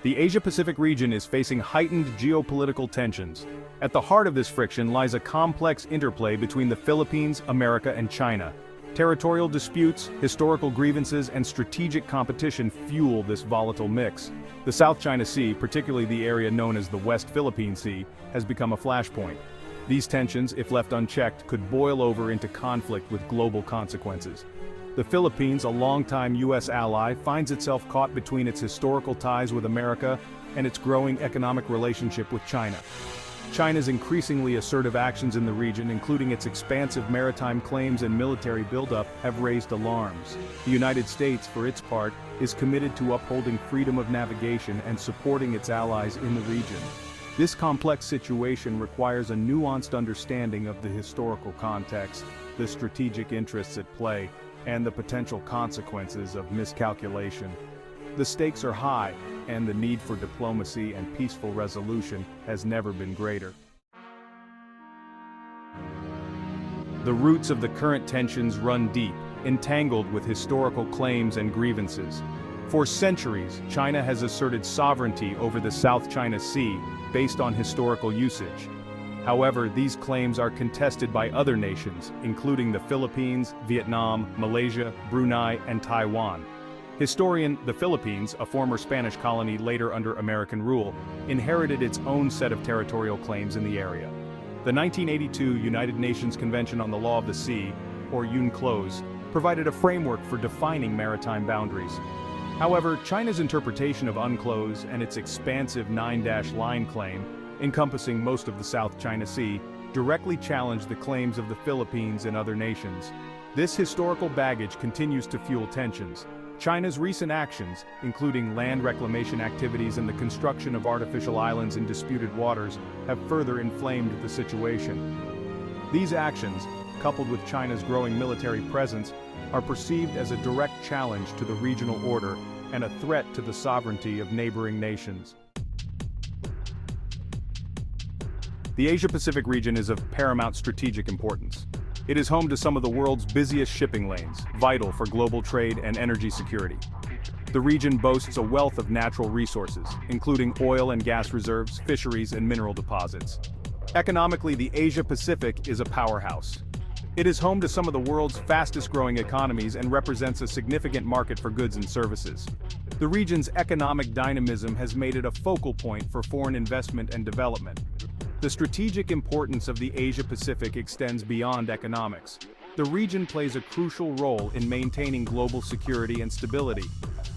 The Asia-Pacific region is facing heightened geopolitical tensions. At the heart of this friction lies a complex interplay between the Philippines, America, and China. Territorial disputes, historical grievances, and strategic competition fuel this volatile mix. The South China Sea, particularly the area known as the West Philippine Sea, has become a flashpoint. These tensions, if left unchecked, could boil over into conflict with global consequences. The Philippines, a longtime U.S. ally, finds itself caught between its historical ties with America and its growing economic relationship with China. China's increasingly assertive actions in the region, including its expansive maritime claims and military buildup, have raised alarms. The United States, for its part, is committed to upholding freedom of navigation and supporting its allies in the region. This complex situation requires a nuanced understanding of the historical context, the strategic interests at play, and the potential consequences of miscalculation. The stakes are high, and the need for diplomacy and peaceful resolution has never been greater. The roots of the current tensions run deep, entangled with historical claims and grievances. For centuries, China has asserted sovereignty over the South China Sea based on historical usage. However, these claims are contested by other nations, including the Philippines, Vietnam, Malaysia, Brunei, and Taiwan. The Philippines, a former Spanish colony later under American rule, inherited its own set of territorial claims in the area. The 1982 United Nations Convention on the Law of the Sea, or UNCLOS, provided a framework for defining maritime boundaries. However, China's interpretation of UNCLOS and its expansive 9-line claim, encompassing most of the South China Sea, directly challenged the claims of the Philippines and other nations. This historical baggage continues to fuel tensions. China's recent actions, including land reclamation activities and the construction of artificial islands in disputed waters, have further inflamed the situation. These actions, coupled with China's growing military presence, are perceived as a direct challenge to the regional order and a threat to the sovereignty of neighboring nations. The Asia-Pacific region is of paramount strategic importance. It is home to some of the world's busiest shipping lanes, vital for global trade and energy security. The region boasts a wealth of natural resources, including oil and gas reserves, fisheries, and mineral deposits. Economically, the Asia-Pacific is a powerhouse. It is home to some of the world's fastest-growing economies and represents a significant market for goods and services. The region's economic dynamism has made it a focal point for foreign investment and development. The strategic importance of the Asia-Pacific extends beyond economics. The region plays a crucial role in maintaining global security and stability.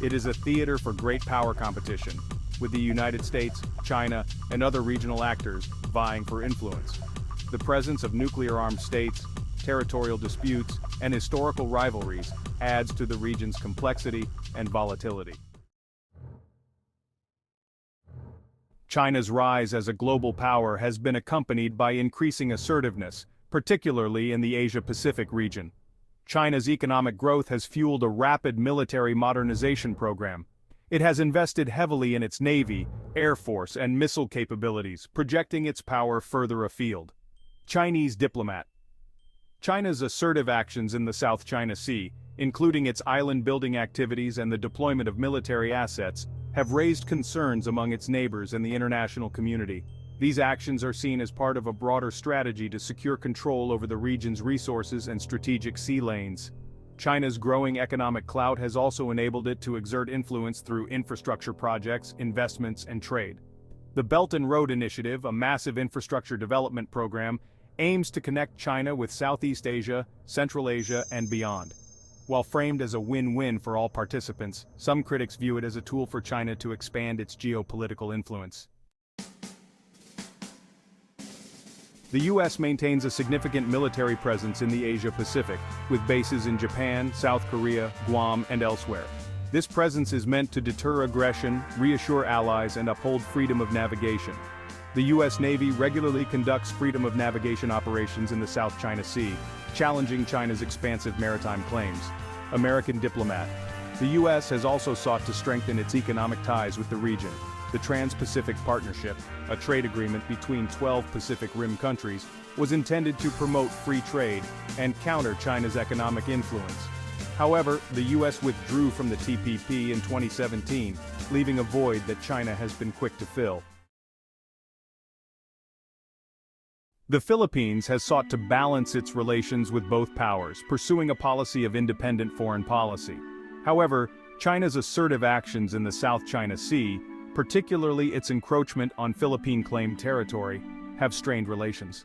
It is a theater for great power competition, with the United States, China, and other regional actors vying for influence. The presence of nuclear-armed states, territorial disputes, and historical rivalries adds to the region's complexity and volatility. China's rise as a global power has been accompanied by increasing assertiveness, particularly in the Asia-Pacific region. China's economic growth has fueled a rapid military modernization program. It has invested heavily in its navy, air force, and missile capabilities, projecting its power further afield. Chinese diplomat. China's assertive actions in the South China Sea, including its island-building activities and the deployment of military assets, have raised concerns among its neighbors and the international community. These actions are seen as part of a broader strategy to secure control over the region's resources and strategic sea lanes. China's growing economic clout has also enabled it to exert influence through infrastructure projects, investments, and trade. The Belt and Road Initiative, a massive infrastructure development program, aims to connect China with Southeast Asia, Central Asia, and beyond. While framed as a win-win for all participants, some critics view it as a tool for China to expand its geopolitical influence. The U.S. maintains a significant military presence in the Asia-Pacific, with bases in Japan, South Korea, Guam, and elsewhere. This presence is meant to deter aggression, reassure allies, and uphold freedom of navigation. The U.S. Navy regularly conducts freedom of navigation operations in the South China Sea, challenging China's expansive maritime claims. American diplomat. The U.S. has also sought to strengthen its economic ties with the region. The Trans-Pacific Partnership, a trade agreement between 12 Pacific Rim countries, was intended to promote free trade and counter China's economic influence. However, the US withdrew from the TPP in 2017, leaving a void that China has been quick to fill. The Philippines has sought to balance its relations with both powers, pursuing a policy of independent foreign policy. However, China's assertive actions in the South China Sea, particularly its encroachment on Philippine-claimed territory, have strained relations.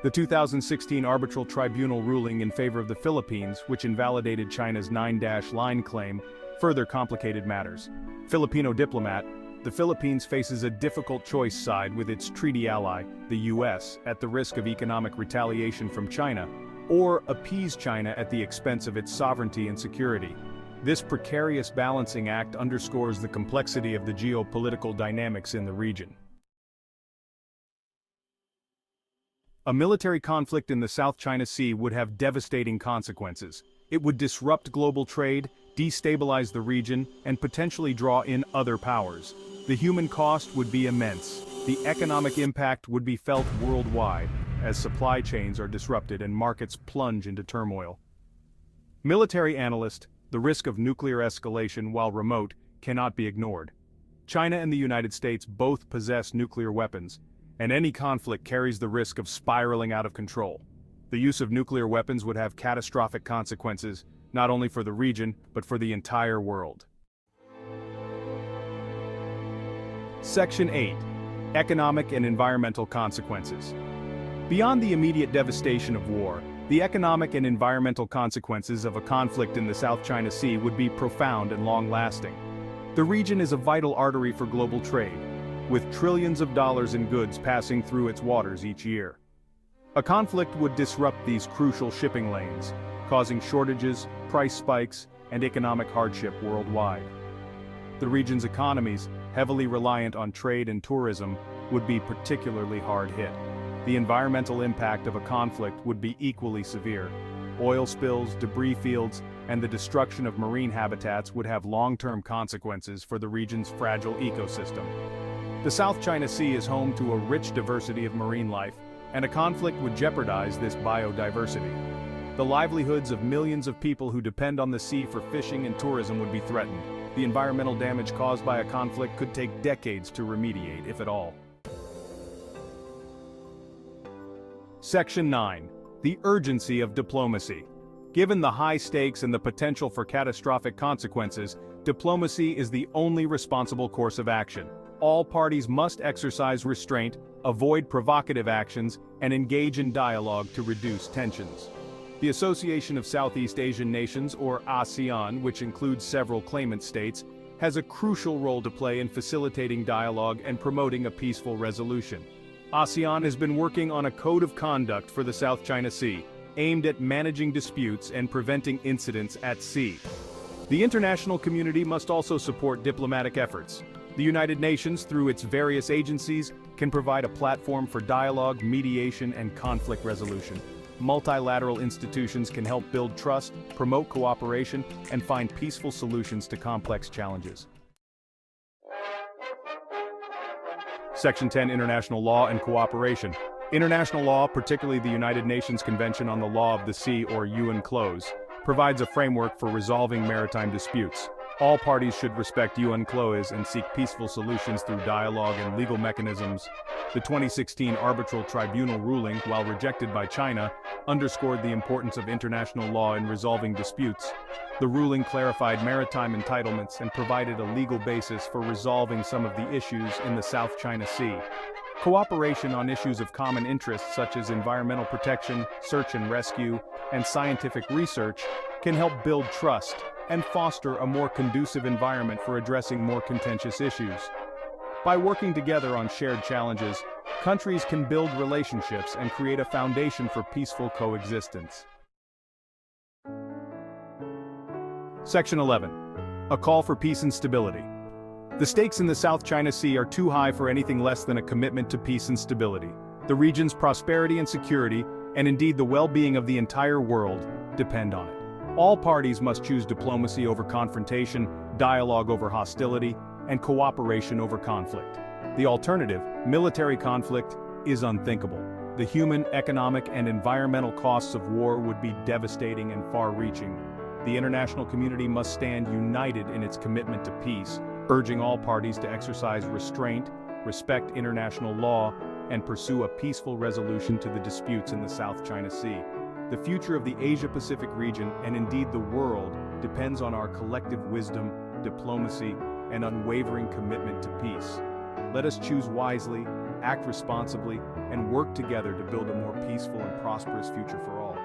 The 2016 arbitral tribunal ruling in favor of the Philippines, which invalidated China's 9-line claim, further complicated matters. Filipino diplomat, the Philippines faces a difficult choice side with its treaty ally, the US, at the risk of economic retaliation from China, or appease China at the expense of its sovereignty and security. This precarious balancing act underscores the complexity of the geopolitical dynamics in the region. A military conflict in the South China Sea would have devastating consequences. It would disrupt global trade, destabilize the region, and potentially draw in other powers. The human cost would be immense. The economic impact would be felt worldwide, as supply chains are disrupted and markets plunge into turmoil. Military analyst, the risk of nuclear escalation, while remote, cannot be ignored. China and the United States both possess nuclear weapons, and any conflict carries the risk of spiraling out of control. The use of nuclear weapons would have catastrophic consequences, not only for the region, but for the entire world. Section 8. Economic and environmental consequences. Beyond the immediate devastation of war, the economic and environmental consequences of a conflict in the South China Sea would be profound and long-lasting. The region is a vital artery for global trade, with trillions of dollars in goods passing through its waters each year. A conflict would disrupt these crucial shipping lanes, causing shortages, price spikes, and economic hardship worldwide. The region's economies, heavily reliant on trade and tourism, would be particularly hard hit. The environmental impact of a conflict would be equally severe. Oil spills, debris fields, and the destruction of marine habitats would have long-term consequences for the region's fragile ecosystem. The South China Sea is home to a rich diversity of marine life, and a conflict would jeopardize this biodiversity. The livelihoods of millions of people who depend on the sea for fishing and tourism would be threatened. The environmental damage caused by a conflict could take decades to remediate, if at all. Section 9. The urgency of diplomacy. Given the high stakes and the potential for catastrophic consequences, diplomacy is the only responsible course of action. All parties must exercise restraint, avoid provocative actions, and engage in dialogue to reduce tensions. The Association of Southeast Asian Nations, or ASEAN, which includes several claimant states, has a crucial role to play in facilitating dialogue and promoting a peaceful resolution. ASEAN has been working on a code of conduct for the South China Sea, aimed at managing disputes and preventing incidents at sea. The international community must also support diplomatic efforts. The United Nations, through its various agencies, can provide a platform for dialogue, mediation, and conflict resolution. Multilateral institutions can help build trust, promote cooperation, and find peaceful solutions to complex challenges. Section 10. International Law and Cooperation. International law, particularly the United Nations Convention on the Law of the Sea, or UNCLOS, provides a framework for resolving maritime disputes. All parties should respect UNCLOS and seek peaceful solutions through dialogue and legal mechanisms. The 2016 arbitral tribunal ruling, while rejected by China, underscored the importance of international law in resolving disputes. The ruling clarified maritime entitlements and provided a legal basis for resolving some of the issues in the South China Sea. Cooperation on issues of common interest such as environmental protection, search and rescue, and scientific research can help build trust and foster a more conducive environment for addressing more contentious issues. By working together on shared challenges, countries can build relationships and create a foundation for peaceful coexistence. Section 11. A call for peace and stability. The stakes in the South China Sea are too high for anything less than a commitment to peace and stability. The region's prosperity and security, and indeed the well-being of the entire world, depend on it. All parties must choose diplomacy over confrontation, dialogue over hostility, and cooperation over conflict. The alternative, military conflict, is unthinkable. The human, economic, and environmental costs of war would be devastating and far-reaching. The international community must stand united in its commitment to peace, urging all parties to exercise restraint, respect international law, and pursue a peaceful resolution to the disputes in the South China Sea. The future of the Asia-Pacific region, and indeed the world, depends on our collective wisdom, diplomacy, and unwavering commitment to peace. Let us choose wisely, act responsibly, and work together to build a more peaceful and prosperous future for all.